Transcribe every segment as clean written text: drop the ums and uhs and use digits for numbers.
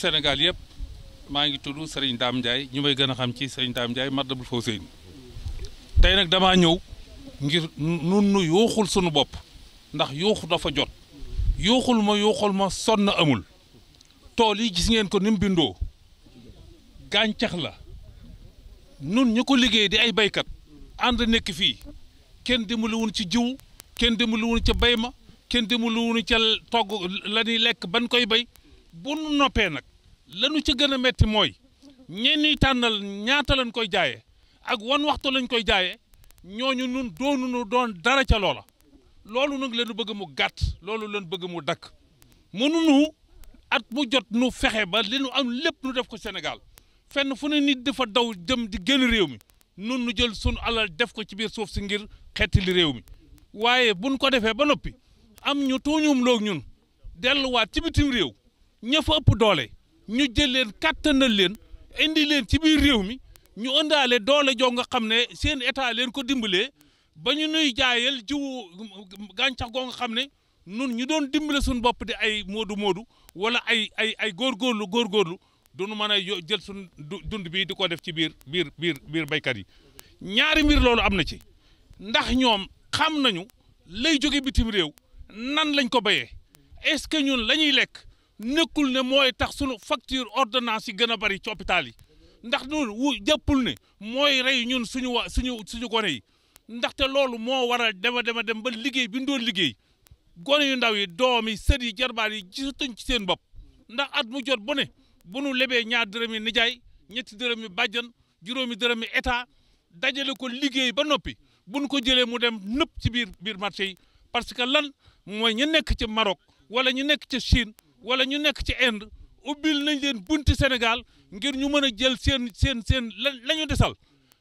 Sénégal yëpp maa ngi tudd Serigne Dame Ndiaye ñu may gën a xam ci Serigne Dame Ndiaye Matlaboul Fawzeyni tey nag damaa ñëw ngir nun nu yooxul sunu bopp ndax yooxu dafa jot yooxul ma sonn amul tool yi gis ngeen ko ni mu bindoo gàncax la nun ñu ko liggéey di ay baykat ànd nekk fii kenn demuluwun ci jiw kenn demuluwun ca bay ma kenn demuluwun ca togg la ñuy lekk ban koy bay bu nu noppee nag lanu ci gën a metti mooy ñenn tànnal ñaata lañ koy jaayee ak wan waxtu lañ koy jaayee ñooñu nun doonunu doon dara ca loola loolu nag lañu bëgg mu gàtt loolu lañu bëgg mu dakk mënunu at mu jot nu fexe ba li nu am lépp nu def ko Sénégal fenn fu ne nit dafa daw jëm di génn réew mi nun nu jël sunu alal def ko ci biir suuf si ngir xetti li réew mi waaye buñ ko defee ba noppi am ñu tooñum loog ñun delluwaat ci bitim réew ña fa ëpp doole ñu jël leen kàttanal leen indi leen ci biir réew mi ñu ëndaale doole joo nga xam ne seen état leen ko dimbalee ba ñu nuy jaayal jiwu gàncax goo nga xam ne nun ñu doon dimbale suñu bopp di ay moodu wala ay góorgóorlu duñu mën a jël suñ dund bi di ko def ci biir baykat yi ñaari mbir loolu am na ci ndax ñoom xam nañu lay jóge bitim réew nan lañ ko béyee est-ce que ñun la ñuy lekk nekkul ne mooy tax sunu facture ordonnance yi gën a bari ci hôpital yi ndax noonu jàppul ne mooy rey ñun suñu gone yi ndaxte loolu moo war a dem ba liggéey bi ñu doon liggéey gone yu ndaw yi doom yi sët yi jarbaat yi gisatuñ ci seen bopp ndax at mu jot bu ne bu nu lebee ñaar dërëm yi nijaay ñetti dërëm yi bàjjan juróomi dërëm yi état dajale ko liggéey ba noppi bu nu ko jëlee mu dem nëpp ci biir marché yi parce que lan mooy ñu nekk ci Maroc wala ñu nekk ci Chine wala ñu nekk ci Inde ubbil nañ leen bunti Sénégal ngir ñu mën a jël seen la ñu desal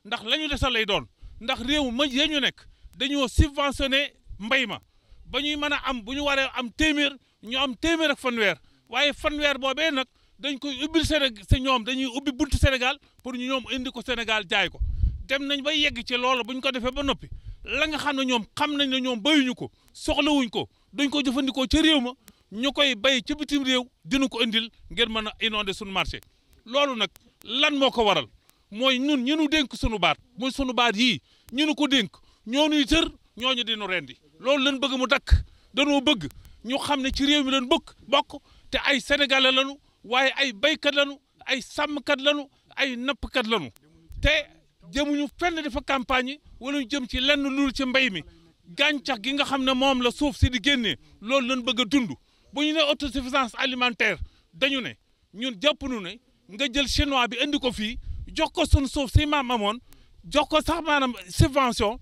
ndax la ñu desal lay doon ndax réew ma ya ñu nekk dañoo subventionné mbay ma ba ñuy mën a am bu ñu waree am téeméer ñu am téeméer ak fanweer waaye fanweer boobee nag dañ koy ubbil Sénégal te ñoom dañuy ubbi bunti Sénégal pour ñu ñoom indi ko Sénégal jaay ko dem nañ ba yegg ci loolu bu ñu ko defee ba noppi la nga xam ne ñoom xam nañ ne ñoom bayuñu ko soxlawuñ ko dañ ko jëfandikoo ca réew ma ñu koy bay ci bitim réew dina ko indil ngeen mën a inonder suñu marché loolu nag lan moo ko waral mooy ñun ñu nu dénk sunu baat muy sunu baat yii ñu nu ko dénk ñoo nuy tër ñooñu dinu rendi loolu lañ bëgg mu dakk danoo bëgg ñu xam ne ci réew mi lañ bokk te ay sénégalais lañu waaye ay baykat lañu ay sàmmkat lañu ay nappkat lañu te jëmuñu fenn dafa campagne wala ñu jëm ci lenn lul ci mbay mi gàncax gi nga xam ne moom la suuf si di génnee loolu lañ bëgg a dund bu ñu ne autosuffisance alimentaire dañu ne ñun jàpp nu ne nga jël chinois bi indi ko fii jox ko suñ suuf si maam amoon jox ko sax maanaam subvention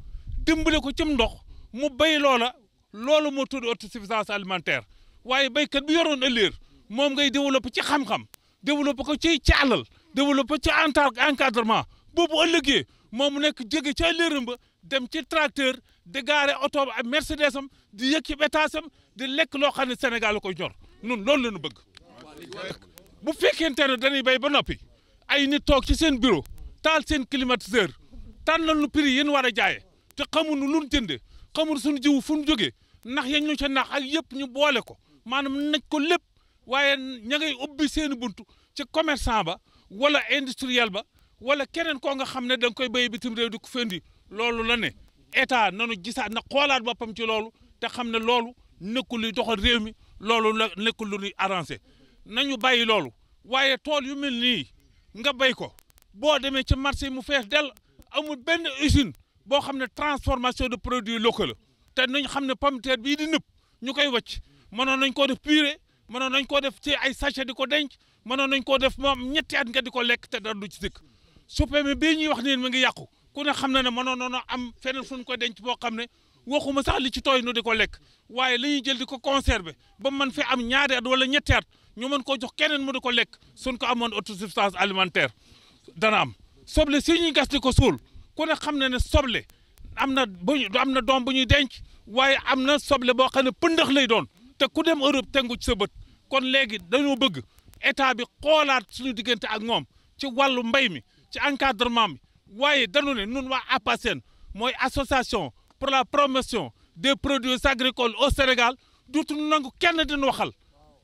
dimbale ko cim ndox mu béy loolu moo tudd autosuffisance alimentaire waaye béykat bi yoroon ëllëer moom ngay développé ci xam-xam développé ko ci alal développé ci encadrement boobu ëllëgee moom mu nekk jóge ca ëllëram ba dem ci tracteur di gaare oto ak Mercedes am di yëg ci étage am di lekk loo xam ne Sénégal la koy ñor nun loolu la ñu bëgg bu fekkente ne dañuy béy ba noppi ay nit toog ci seen bureau taal seen climatiseur tànnal nu prix yéen war a jaayee te xamuñu lu ñu jëndee xamuñu suñu jiw fu ñu jógee nax yañ ñu ca nax ak yëpp ñu boole ko maanaam naj ko lépp waaye ña ngay ubbi seen buntu ci commerçant ba wala industriel ba wala keneen koo nga xam ne da nga koy béy bitim réew di ko fendi loolu la ne état nanu gisaat na xoolaat boppam ci loolu te xam ne loolu nekkul luy doxal réew mi loolu la nekkul lu ñuy arrangé nañu bàyyi loolu waaye tool yu mel nii nga béy ko boo demee ci marché mu fees del amul benn usine boo xam ne transformation de produits locaux la te nañ xam ne pomme de terre bii di nëpp ñu koy wàcc mënoon nañ koo def purée mënoon nañ koo def ci ay sachet di ko denc mënoon nañ koo def moom ñetti at nga di ko lekk te dara du ci dëkk supame bii ñuy wax nii mi ngi yàqu ku ne xam na ne mënoon noonu am feneen fu ñu ko denc boo xam ne waxuma sax li ci tooy nu di ko lekk waaye li ñuy jël di ko conserver ba mën fi am ñaari at wala ñetti at ñu mën koo jox keneen mu di ko lekk suñ ko amoon autosuffisance alimentaire dana am soble si ñuy gas di ko suul ku ne xam na ne soble am na doom bu ñuy denc waaye am na soble boo xam ne pëndax lay doon te ku dem Europe tengu ci sa bët kon léegi dañoo bëgg état bi xoolaat suñu diggante ak moom ci wàllu mbay mi ci encadrement mi waaye dañu ne nun waa APASEN mooy association pour la promotion des produits agricoles au Sénégal dootuñu nangu kenn dina waxal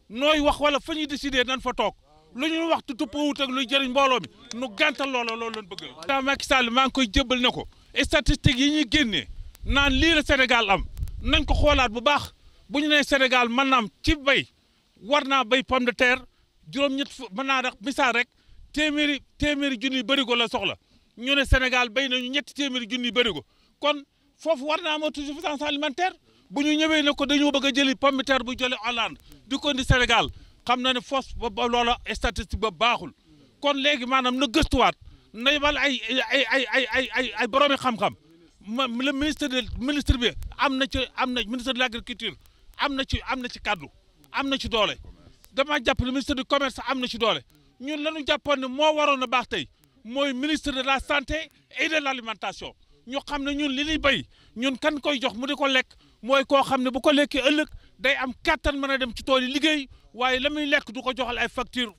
nooy wax wala fa ñuy décider nan fa toog lu ñu wax tu tuppawut ak luy jëriñ mbooloo mi nu gàntal loolu lañ bëgg la. daa Macky Sall maa ngi koy jébbal ne ko statistiques yi ñuy génnee naan lii la Sénégal am nañ ko xoolaat bu baax bu ñu nee Sénégal mën naa am ci bay war naa bay pomme de terre juróom-ñett mën naa rek misaal rek téeméeri junni bërigo la soxla ñu ne Sénégal bay nañu ñetti téeméeri junni bërigo kon foofu war naa am autosuffisance alimentaire bu ñu ñëwee ne ko dañoo bëgg a jëli pomme de terre bu jëlee Hollande di ko indi Sénégal xam na ne force ba loola statistique ba baaxul kon léegi maanaam na gëstuwaat na yebal ay boroomi xam-xam le ministre bi am na ministre de l'agriculture am na ci kaddu am na ci doole dama jàpp ne ministre du commerce am na ci doole ñun lañu jàppoon ne moo waroon a baax tey mooy ministre de la santé et de l'alimentation ñu xam ne ñun li ñuy béy ñun kan koy jox mu di ko lekk mooy koo xam ne bu ko lekkee ëllëg day am kattan mën a dem ci tool yi liggéey waaye la muy lekk du ko joxal ay facture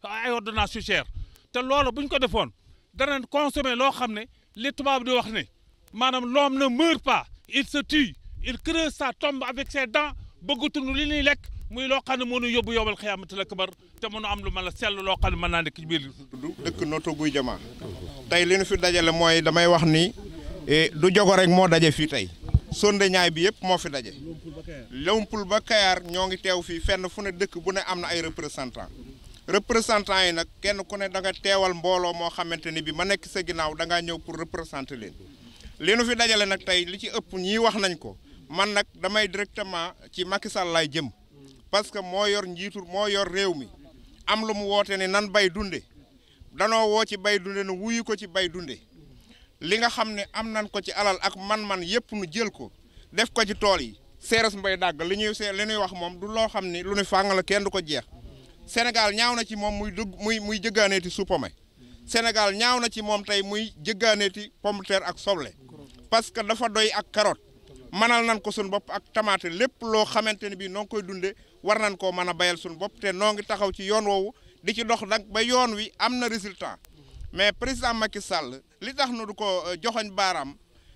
ay ordonnance yu cher te loolu bu ñu ko defoon danañ consommer loo xam ne li tubaab di wax ne maanaam l'homme ne meurt pas il se tue il creuse sa tombe avec ses dents bëggatuñu li ñuy lekk muy loo xam ne mënu yóbbu yóbbal xiyaamatul akbar te mënu am lu mën a sell loo xam ne mën naa nekk ci biir dëkk Notto Gouye Diama tey li ñu fi dajale mooy damay wax ni du jogo rek moo daje fii tey sonde ñaay bi yëpp moo fi daje Léopold ba Kayar ñoo ngi teew fii fenn fu ne dëkk bu ne am na ay représentant yi nag kenn ku ne da nga teewal mbooloo moo xamante ni bi ma nekk sa ginnaaw da ngaa ñëw pour représenter leen li nu fi dajale nag tey li ci ëpp ñii wax nañ ko man nag damay directement ci Macky Sall laay jëm parce que moo yor réew mi am lu mu woote ne nan bay dunde danoo woo ci bay dunde nu wuyu ko ci bay dunde li nga xam ne am nan ko ci alal ak man-man yëpp nu jël ko def ko ci tool yi seeres mbay dàgg li ñuy wax moom du loo xam ni lu ñu fàng la kenn du ko jeex Sénégal ñaaw na ci moom muy jëggaaneeti suppame Sénégal ñaaw na ci moom tey muy jëggaaneeti pomme de terre ak soble parce que dafa doy ak carotte manal nan ko suñu bopp ak tamaate lépp loo xamante ne bii noo ngi koy dunde war nañ koo mën a bayal suñu bopp te noo ngi taxaw ci yoon woowu di ci dox nag ba yoon wi am na résultat mais président Macky Sall li tax nu du ko joxoñ baaraam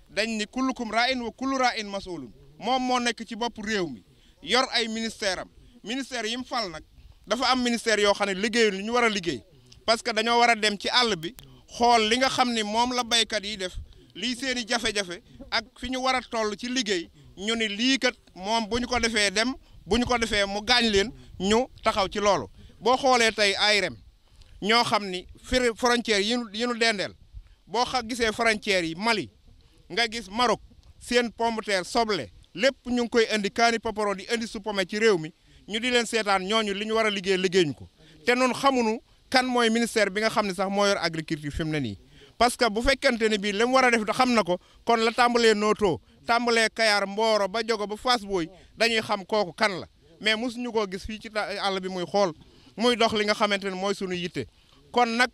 dañ ni kullukum ra'in wa kullu ra'in mas'ulun moom moo nekk ci bopp réew mi yor ay ministère am ministère yi mu fal nag dafa am ministère yoo xam ne liggéey li ñu war a liggéey parce que dañoo war a dem ci àll bi xool li nga xam ni moom la baykat yi def lii seen i jafe-jafe ak fi ñu war a toll ci liggéey ñu ni lii kat moom bu ñu ko defee dem bu ñu ko defee mu gaañ leen ñu taxaw ci loolu boo xoolee tey ARM ñoo xam ni frontières yi ñu dendeel boo gisee frontières yi Mali nga gis Maroc seen pomme de terre soble lépp ñu ngi koy indi kaani paparo di indi suppome ci réew mi ñu di leen seetaan ñooñu li ñu war a liggéey ñu ko te noonu xamuñu kan mooy ministère bi nga xam ne sax moo yor agriculture fi mu ne nii parce que bu fekkente ne bii li mu war a def xam na ko kon la tàmbalee Notto tàmbalee Kayar Mboro ba Jogo ba Fass Boye dañuy xam kooku kan la mais mosuñu koo gis fii ci àll bi muy xool muy dox li nga xamante ne mooy sunu yitte kon nag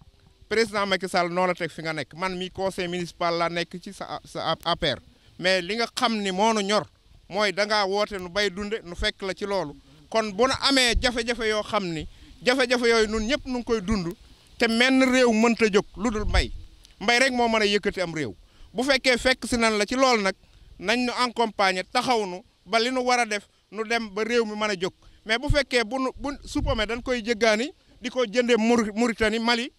président Macky Sall noo la teg fi nga nekk man mi conseil municipal la nekk ci sa APR mais li nga xam ni moo nu ñor mooy da ngaa woote nu bay dunde nu fekk la ci loolu kon bu nu amee jafe-jafe yoo xam ni jafe-jafe yooyu nun ñëpp nu ngi koy dund te menn réew mënta jóg lu dul mbay rek moo mën a yëkkati am réew bu fekkee fekk si nan la ci loolu nag nañ nu accompagner taxaw nu ba li nu war a def nu dem ba réew mi mën a jóg mais bu fekkee bu suppame dañ koy jëggaani di ko jëndee Mauritanie Mali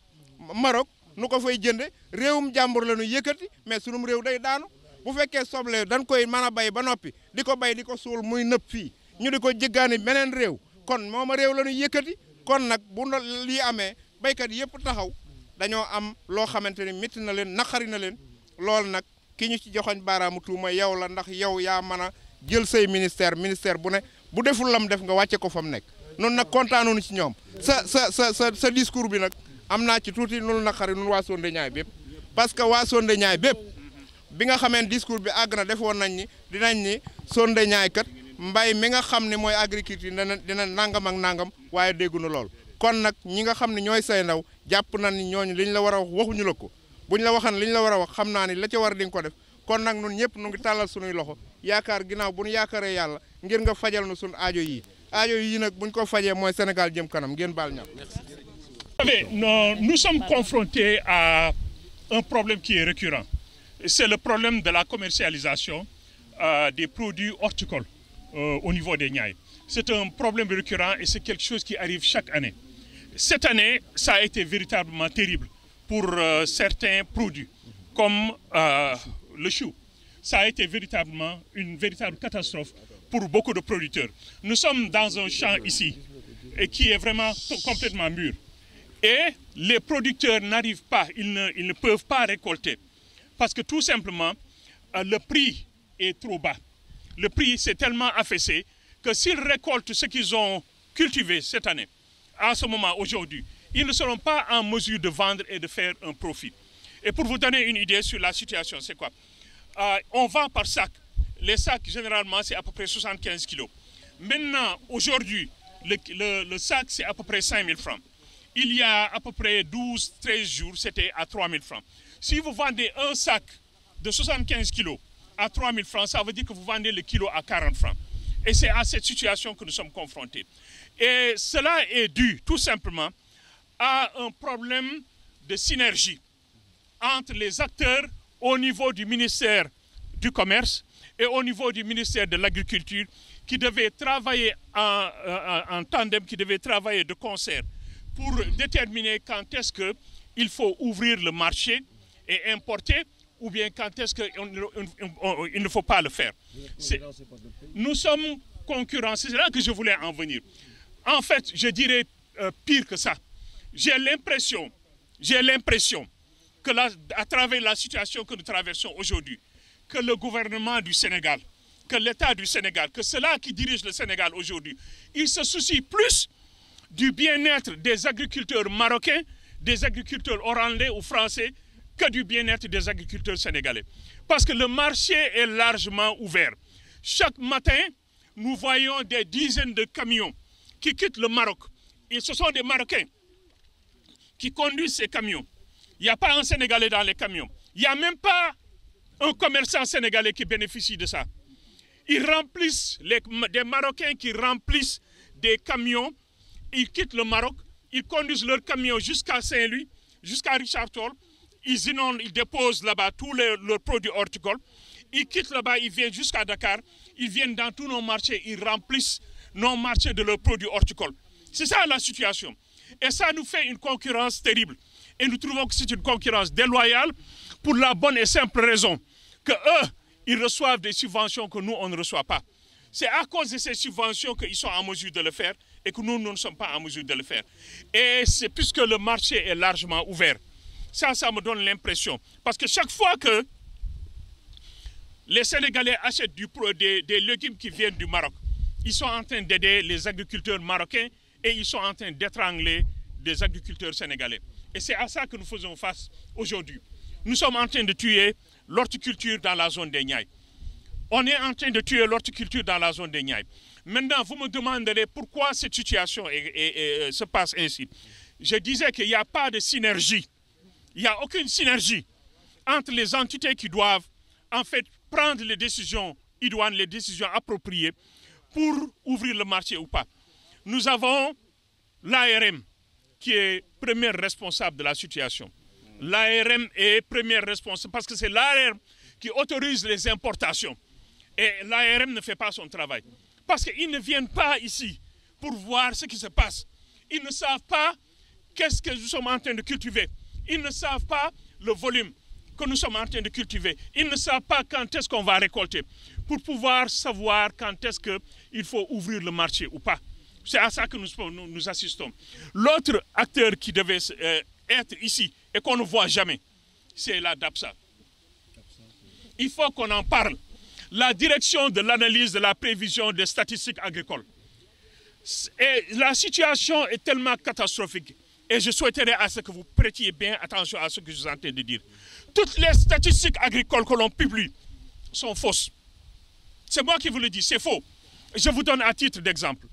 Maroc nu ko fay jënde réewum jàmbur la nu yëkkati mais sunum réew day daanu bu fekkee soble dañ koy mën a bay ba noppi di ko bay di ko suul muy nëpp fii ñu di ko jëggaani beneen réew kon mooma réew la nu yëkkati kon nag bu lii amee béykat yëpp taxaw dañoo am loo xamante ni métti na leen naqari na leen loolu nag ki ñu ci joxoñ baaraamu tuuma yow la ndax yow yaa mën a jël say ministère bu ne bu deful lam def nga wàcce ko fa mu nekk noonu nag kontaanoonu ci ñoom sa discours bi nag am naa ci tuuti nunu naqari nun waa Sonde Ñaay bépp parce que waa Sonde Ñaay bépp bi nga xamee discours bi àgg na defoon nañ ni dinañ ni Sonde Ñaay kat mbay mi nga xam ne mooy agriculture dina nangam ak nangam waaye dégguñu lool kon nag ñi nga xam ne ñooy say ndaw jàpp na ni ñooñu liñ la war a wax waxuñu la ko buñ la waxan liñ la war a wax xam naa ni la ca war di nga ko def kon nag nun ñëpp nu ngi tàllal sunuy loxo yaakaar ginnaaw bu nu yaakaaree yàlla ngir nga fajal nu suñu aajo yi nag buñ ko fajee mooy Sénégal jëm kanam ngeen baal ñam. Nous sommes confrontés à un problème qui est récurrent. C'est le problème de la commercialisation des produits horticoles au niveau des Niayes. C'est un problème récurrent et c'est quelque chose qui arrive chaque année. Cette année, ça a été véritablement terrible pour certains produits, comme le chou. Ça a été véritablement une véritable catastrophe pour beaucoup de producteurs. Nous sommes dans un champ ici et qui est vraiment complètement mûr. Et les producteurs n'arrivent pas, ils ne peuvent pas récolter. Parce que tout simplement, le prix est trop bas. Le prix s'est tellement affaissé que s'ils récoltent ce qu'ils ont cultivé cette année, à ce moment, aujourd'hui, ils ne seront pas en mesure de vendre et de faire un profit. Et pour vous donner une idée sur la situation, c'est quoi? On vend par sac. Les sacs, généralement, c'est à peu près 75 kilos. Maintenant, aujourd'hui, le sac, c'est à peu près 5 000 francs. Il y a à peu près 12-13 jours, c'était à 3 000 francs. Si vous vendez un sac de 75 kilos à 3 000 francs, ça veut dire que vous vendez le kilo à 40 francs. Et c'est à cette situation que nous sommes confrontés. Et cela est dû, tout simplement, à un problème de synergie entre les acteurs au niveau du ministère du Commerce et au niveau du ministère de l'Agriculture qui devaient travailler en tandem, qui devaient travailler de concert pour déterminer quand est-ce qu'il faut ouvrir le marché et importer ou bien quand est-ce qu'il ne faut pas le faire. Nous sommes concurrents, c'est là que je voulais en venir. En fait, je dirais pire que ça. J'ai l'impression que à travers la situation que nous traversons aujourd'hui, que le gouvernement du Sénégal, que l'État du Sénégal, que ceux-là qui dirigent le Sénégal aujourd'hui, ils se soucient plus du bien-être des agriculteurs marocains, des agriculteurs hollandais ou français, que du bien-être des agriculteurs sénégalais. Parce que le marché est largement ouvert. Chaque matin, nous voyons des dizaines de camions qui quittent le Maroc. Et ce sont des Marocains qui conduisent ces camions. Il n'y a pas un Sénégalais dans les camions. Il n'y a même pas un commerçant sénégalais qui bénéficie de ça. Ils remplissent, des Marocains qui remplissent des camions, ils quittent le Maroc, ils conduisent leurs camions jusqu'à Saint-Louis, jusqu'à Richard Toll, ils inondent, ils déposent là-bas tous leurs produits horticoles, ils quittent là-bas, ils viennent jusqu'à Dakar, ils viennent dans tous nos marchés, ils remplissent nos marchés de leurs produits horticoles. C'est ça la situation. Et ça nous fait une concurrence terrible. Et nous trouvons que c'est une concurrence déloyale pour la bonne et simple raison que eux, ils reçoivent des subventions que nous, on ne reçoit pas. C'est à cause de ces subventions qu'ils sont en mesure de le faire et que nous ne sommes pas en mesure de le faire. Et c'est puisque le marché est largement ouvert. Ça me donne l'impression. Parce que chaque fois que les Sénégalais achètent des légumes qui viennent du Maroc, ils sont en train d'aider les agriculteurs marocains et ils sont en train d'étrangler des agriculteurs sénégalais. Et c'est à ça que nous faisons face aujourd'hui. Nous sommes en train de tuer l'horticulture dans la zone des Niayes. On est en train de tuer l'horticulture dans la zone des Niayes. Maintenant, vous me demanderez pourquoi cette situation se passe ainsi. Je disais qu'il n'y a pas de synergie. Il n'y a aucune synergie entre les entités qui doivent en fait prendre les décisions idoines, les décisions appropriées pour ouvrir le marché ou pas. Nous avons l'ARM qui est première responsable de la situation. L'ARM est première responsable parce que c'est l'ARM qui autorise les importations. Et l'ARM ne fait pas son travail. Parce qu'ils ne viennent pas ici pour voir ce qui se passe. Ils ne savent pas qu'est-ce que nous sommes en train de cultiver. Ils ne savent pas le volume que nous sommes en train de cultiver. Ils ne savent pas quand est-ce qu'on va récolter pour pouvoir savoir quand est-ce qu'il faut ouvrir le marché ou pas. C'est à ça que nous assistons. L'autre acteur qui devait être ici et qu'on ne voit jamais, c'est la DAPSA. Il faut qu'on en parle. La direction de l'analyse de la prévision des statistiques agricoles. Et la situation est tellement catastrophique. Et je souhaiterais à ce que vous prêtiez bien attention à ce que je suis en train de dire. Toutes les statistiques agricoles que l'on publie sont fausses. C'est moi qui vous le dis, c'est faux. Je vous donne un titre d'exemple.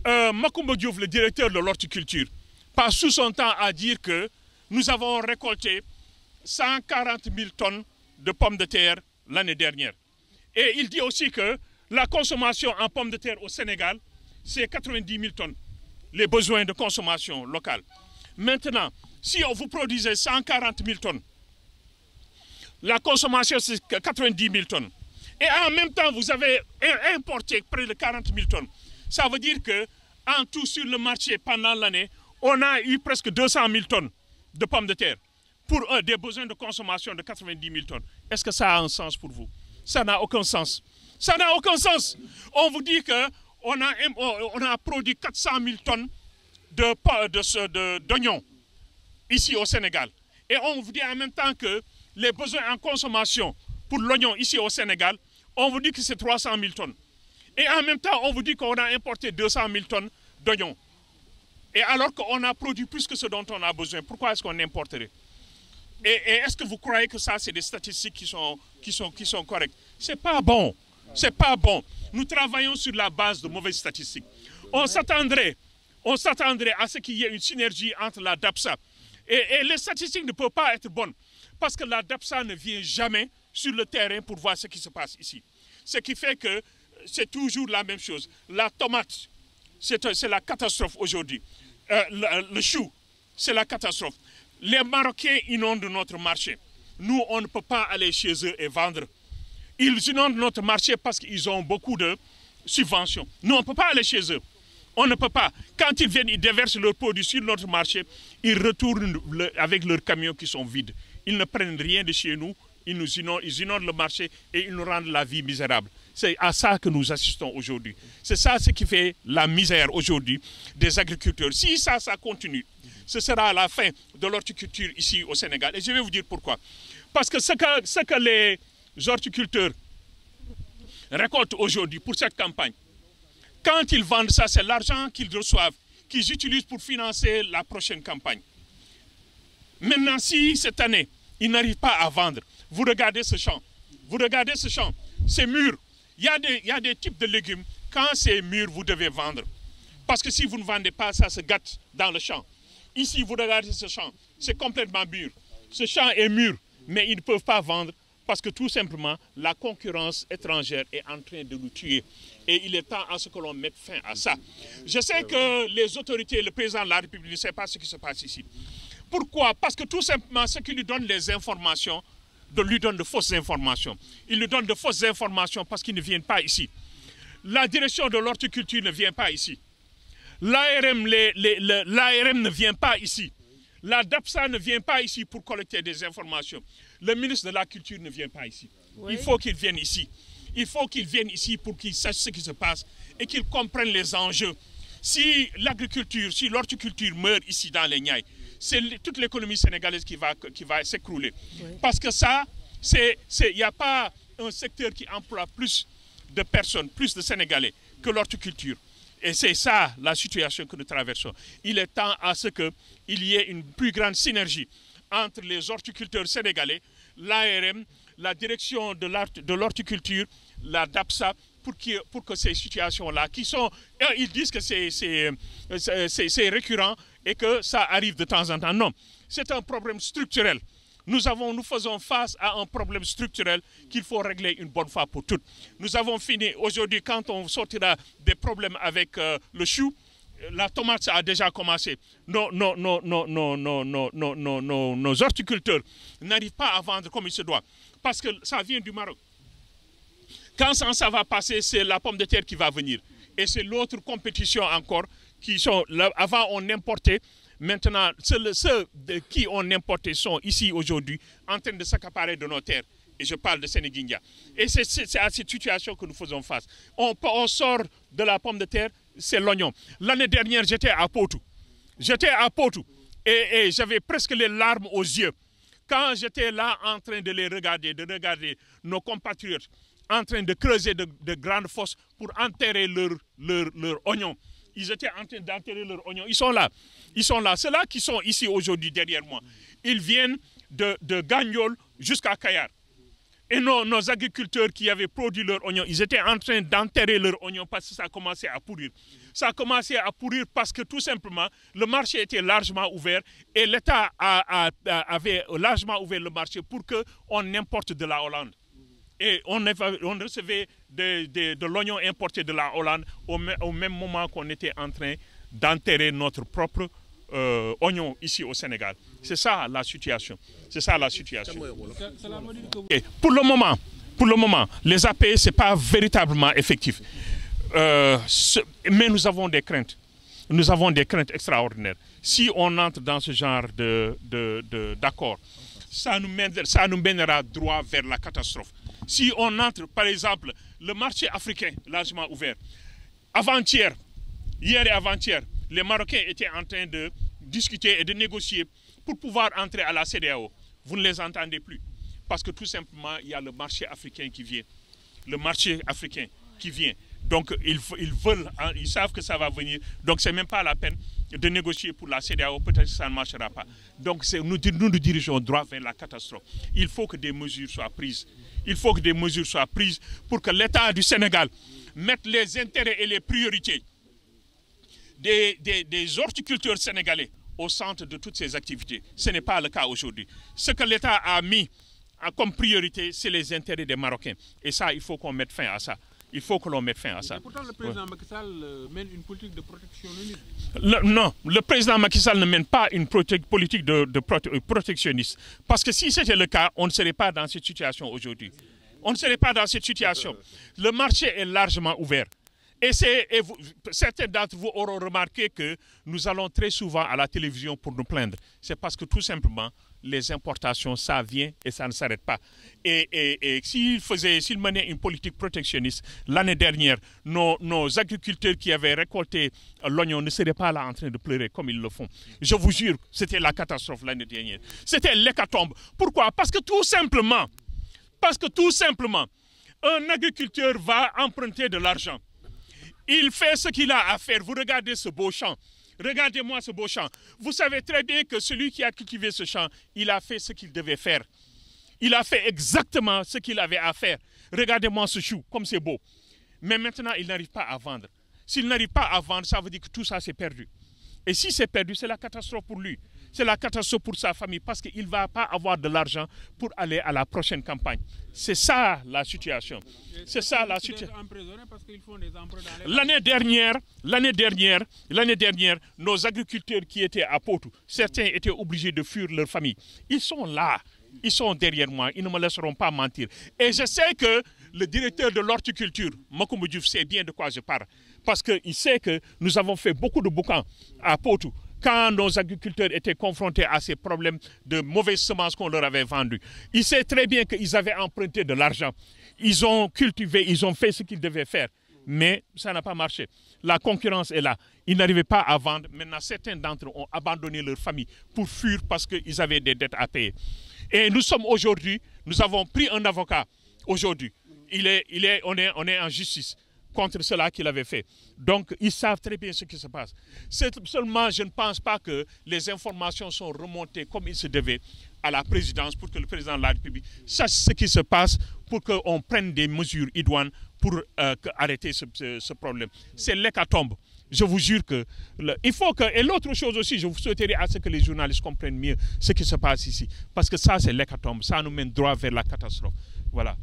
Macoumba Diouf, le directeur de l'horticulture, passe tout son temps à dire que nous avons récolté 140 000 tonnes de pommes de terre l'année dernière. Et il dit aussi que la consommation en pommes de terre au Sénégal, c'est 90 000 tonnes, les besoins de consommation locale. Maintenant, si vous produisez 140 000 tonnes, la consommation c'est 90 000 tonnes. Et en même temps, vous avez importé près de 40 000 tonnes. Ça veut dire qu'en tout sur le marché pendant l'année, on a eu presque 200 000 tonnes de pommes de terre pour des besoins de consommation de 90 000 tonnes. Est-ce que ça a un sens pour vous? Ça n'a aucun sens. Ça n'a aucun sens. On vous dit qu'on a produit 400 000 tonnes d'oignons ici au Sénégal. Et on vous dit en même temps que les besoins en consommation pour l'oignon ici au Sénégal, on vous dit que c'est 300 000 tonnes. Et en même temps, on vous dit qu'on a importé 200 000 tonnes d'oignons. Et alors qu'on a produit plus que ce dont on a besoin, pourquoi est-ce qu'on importerait? Et est-ce que vous croyez que ça, c'est des statistiques qui sont correctes? C'est pas bon. C'est pas bon. Nous travaillons sur la base de mauvaises statistiques. On s'attendrait à ce qu'il y ait une synergie entre la DAPSA. Et les statistiques ne peuvent pas être bonnes. Parce que la DAPSA ne vient jamais sur le terrain pour voir ce qui se passe ici. Ce qui fait que c'est toujours la même chose. La tomate, c'est la catastrophe aujourd'hui. Le chou, c'est la catastrophe. Les Marocains inondent notre marché. Nous, on ne peut pas aller chez eux et vendre. Ils inondent notre marché parce qu'ils ont beaucoup de subventions. Nous, on ne peut pas aller chez eux. On ne peut pas. Quand ils viennent, ils déversent leurs produits sur notre marché, ils retournent avec leurs camions qui sont vides. Ils ne prennent rien de chez nous, ils inondent le marché et ils nous rendent la vie misérable. C'est à ça que nous assistons aujourd'hui. C'est ça ce qui fait la misère aujourd'hui des agriculteurs. Si ça continue, ce sera la fin de l'horticulture ici au Sénégal. Et je vais vous dire pourquoi. Parce que ce que les horticulteurs récoltent aujourd'hui pour cette campagne, quand ils vendent ça, c'est l'argent qu'ils reçoivent, qu'ils utilisent pour financer la prochaine campagne. Maintenant, si cette année, ils n'arrivent pas à vendre, vous regardez ce champ, c'est mûr. Il y a des types de légumes, quand c'est mûr, vous devez vendre. Parce que si vous ne vendez pas, ça se gâte dans le champ. Ici, vous regardez ce champ, c'est complètement mûr. Ce champ est mûr, mais ils ne peuvent pas vendre parce que tout simplement, la concurrence étrangère est en train de nous tuer. Et il est temps à ce que l'on mette fin à ça. Je sais que les autorités, le président de la République ne sait pas ce qui se passe ici. Pourquoi? Parce que tout simplement, ceux qui lui donnent les informations, lui donnent de fausses informations. Ils lui donnent de fausses informations parce qu'ils ne viennent pas ici. La direction de l'horticulture ne vient pas ici. L'ARM ne vient pas ici. La DAPSA ne vient pas ici pour collecter des informations. Le ministre de la Culture ne vient pas ici. Oui. Il faut qu'il vienne ici. Il faut qu'il vienne ici pour qu'il sache ce qui se passe et qu'il comprenne les enjeux. Si l'agriculture, si l'horticulture meurt ici dans les Niayes, c'est toute l'économie sénégalaise qui va s'écrouler. Oui. Parce que ça, il n'y a pas un secteur qui emploie plus de personnes, plus de Sénégalais que l'horticulture. Et c'est ça la situation que nous traversons. Il est temps à ce qu'il y ait une plus grande synergie entre les horticulteurs sénégalais, l'ARM, la direction de l'horticulture, la DAPSA, pour que ces situations-là, qui sont, ils disent que c'est récurrent et que ça arrive de temps en temps. Non, c'est un problème structurel. Nous faisons face à un problème structurel qu'il faut régler une bonne fois pour toutes. Nous avons fini aujourd'hui, quand on sortira des problèmes avec le chou, la tomate, ça a déjà commencé. Nos horticulteurs n'arrivent pas à vendre comme il se doit, parce que ça vient du Maroc. Quand ça va passer, c'est la pomme de terre qui va venir. Et c'est l'autre compétition encore, qui sont là, avant on importait. Maintenant, ceux qui ont importé sont ici aujourd'hui en train de s'accaparer de nos terres. Et je parle de Sénéguindia. Et c'est à cette situation que nous faisons face. On sort de la pomme de terre, c'est l'oignon. L'année dernière, j'étais à Potou. Et j'avais presque les larmes aux yeux. Quand j'étais là en train de les regarder, nos compatriotes en train de creuser de grandes fosses pour enterrer leurs oignons. Ils étaient en train d'enterrer leurs oignons. Ils sont là. Ceux-là qui sont ici aujourd'hui derrière moi, ils viennent de Gagnol jusqu'à Kayar. Et nos agriculteurs qui avaient produit leurs oignons, ils étaient en train d'enterrer leurs oignons parce que ça a commencé à pourrir. Ça a commencé à pourrir parce que tout simplement, le marché était largement ouvert et l'État avait largement ouvert le marché pour qu'on importe de la Hollande. Et on recevait de l'oignon importé de la Hollande au même moment qu'on était en train d'enterrer notre propre oignon ici au Sénégal. C'est ça la situation. Et pour le moment, les APS, ce n'est pas véritablement effectif. Mais nous avons des craintes. nous avons des craintes extraordinaires. Si on entre dans ce genre d'accord, ça nous mènera droit vers la catastrophe. Si on entre, par exemple, le marché africain largement ouvert, avant-hier, hier et avant-hier, les Marocains étaient en train de discuter et de négocier pour pouvoir entrer à la CEDEAO. Vous ne les entendez plus. Parce que tout simplement, il y a le marché africain qui vient. Le marché africain qui vient. Donc, ils savent que ça va venir. Donc, ce n'est même pas la peine de négocier pour la CEDEAO. Peut-être que ça ne marchera pas. Donc, nous dirigeons droit vers la catastrophe. Il faut que des mesures soient prises. Il faut que des mesures soient prises pour que l'État du Sénégal mette les intérêts et les priorités des horticulteurs sénégalais au centre de toutes ces activités. Ce n'est pas le cas aujourd'hui. Ce que l'État a mis comme priorité, c'est les intérêts des Marocains. Et ça, il faut qu'on mette fin à ça. Il faut que l'on mette fin à ça. Et pourtant, le président Macky Sall mène une politique de protectionnisme. Non, le président Macky Sall ne mène pas une politique de protectionniste. Parce que si c'était le cas, on ne serait pas dans cette situation aujourd'hui. On ne serait pas dans cette situation. Le marché est largement ouvert. Et certains d'entre vous auront remarqué que nous allons très souvent à la télévision pour nous plaindre. C'est parce que tout simplement, les importations, ça vient et ça ne s'arrête pas. Et s'ils menaient une politique protectionniste, l'année dernière, nos agriculteurs qui avaient récolté l'oignon ne seraient pas là en train de pleurer comme ils le font. Je vous jure, c'était la catastrophe l'année dernière. C'était l'hécatombe. Pourquoi? Parce que tout simplement, un agriculteur va emprunter de l'argent. Il fait ce qu'il a à faire. Vous regardez ce beau champ. Regardez-moi ce beau champ. Vous savez très bien que celui qui a cultivé ce champ, il a fait ce qu'il devait faire. Il a fait exactement ce qu'il avait à faire. Regardez-moi ce chou, comme c'est beau. Mais maintenant, il n'arrive pas à vendre. S'il n'arrive pas à vendre, ça veut dire que tout ça, c'est perdu. Et si c'est perdu, c'est la catastrophe pour lui. C'est la catastrophe pour sa famille parce qu'il ne va pas avoir de l'argent pour aller à la prochaine campagne. C'est ça la situation. C'est ça la situation. L'année dernière, nos agriculteurs qui étaient à Potou, certains étaient obligés de fuir leur famille. Ils sont là. Ils sont derrière moi. Ils ne me laisseront pas mentir. Et je sais que le directeur de l'horticulture, Macoumba Diouf, sait bien de quoi je parle. Parce qu'il sait que nous avons fait beaucoup de boucans à Potou quand nos agriculteurs étaient confrontés à ces problèmes de mauvaises semences qu'on leur avait vendues. Il sait très bien qu'ils avaient emprunté de l'argent. Ils ont cultivé, ils ont fait ce qu'ils devaient faire. Mais ça n'a pas marché. La concurrence est là. Ils n'arrivaient pas à vendre. Maintenant, certains d'entre eux ont abandonné leur famille pour fuir parce qu'ils avaient des dettes à payer. Et nous sommes aujourd'hui, nous avons pris un avocat aujourd'hui. On est en justice contre cela qu'il avait fait. Donc, ils savent très bien ce qui se passe. Seulement, je ne pense pas que les informations sont remontées comme il se devait à la présidence pour que le président de la République sache ce qui se passe pour qu'on prenne des mesures idoines pour arrêter ce problème. C'est l'hécatombe. Je vous jure que il faut que... Et l'autre chose aussi, je vous souhaiterais à ce que les journalistes comprennent mieux ce qui se passe ici. Parce que ça, c'est l'hécatombe. Ça nous mène droit vers la catastrophe. Voilà.